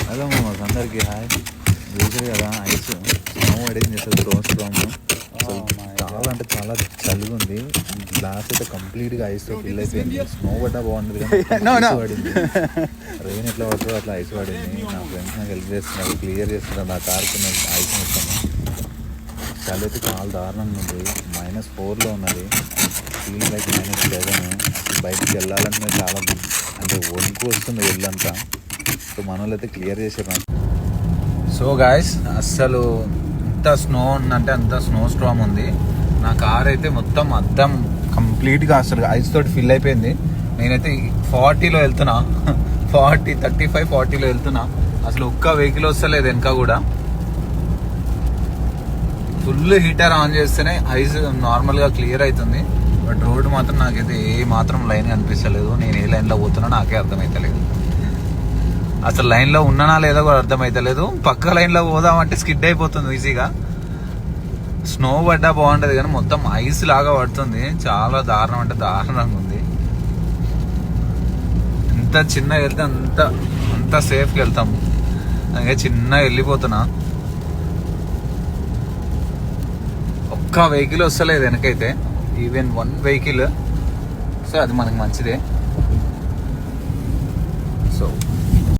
Hello మాకు అందరికి hi. చూసారు కదా ఐస్ స్నో పడింది అసలు స్నోస్టామ్. అసలు చాలా అంటే చాలా చలిగా ఉంది. గ్లాస్ అయితే కంప్లీట్గా ఐస్తో ఫిల్ అయిపోయింది. స్నో పడ్డా బాగుంటుంది కానీ ఐస్ పడింది. రెయిన్ ఎట్లా పడుతుందో అట్లా ఐస్ పడింది. నా ఫ్రెండ్స్ నాకు హెల్ప్ చేస్తున్నారు, క్లియర్ చేస్తున్నారు నా కార్కున్న ఐస్ మొత్తం. చలి అయితే చాలా దారుణంగా ఉంది. -4లో ఉన్నది. Feel like -7. బయటికి వెళ్ళాలంటే చాలా అంటే వణుకు వస్తుంది వెళ్ళంతా. సో మన వాళ్ళు అయితే క్లియర్ చేశారు నాకు. సో గాయస్ అస్సలు ఎంత స్నో ఉందంటే అంత స్నో స్టార్మ్ ఉంది. నా కార్ అయితే మొత్తం అద్దం కంప్లీట్గా అసలు ఐస్ తోటి ఫిల్ అయిపోయింది. నేనైతే 40లో వెళ్తున్నా, 35-40లో వెళ్తున్నా. అసలు ఒక్క వెహికల్ వస్తలేదు వెనక కూడా. ఫుల్ హీటర్ ఆన్ చేస్తేనే ఐస్ నార్మల్గా క్లియర్ అవుతుంది. బట్ రోడ్ మాత్రం నాకైతే ఏ మాత్రం లైన్ కనిపిస్తలేదు. నేను ఏ లైన్లో పోతున్నా నాకే అర్థమవుతలేదు. అసలు లైన్లో ఉన్నానా లేదా కూడా అర్థమవుతలేదు. పక్క లైన్లో పోదామంటే స్కిడ్ అయిపోతుంది ఈజీగా. స్నో పడ్డా బాగుంటుంది కానీ మొత్తం ఐస్ లాగా పడుతుంది. చాలా దారుణం అంటే దారుణంగా ఉంది. ఎంత చిన్నగా వెళ్తే అంత సేఫ్గా వెళ్తాము. అందుకే చిన్నగా వెళ్ళిపోతున్నా. ఒక్క వెహికల్ వస్తలేదు వెనకైతే, ఈవెన్ 1 వెహికల్. సో అది మనకు మంచిదే.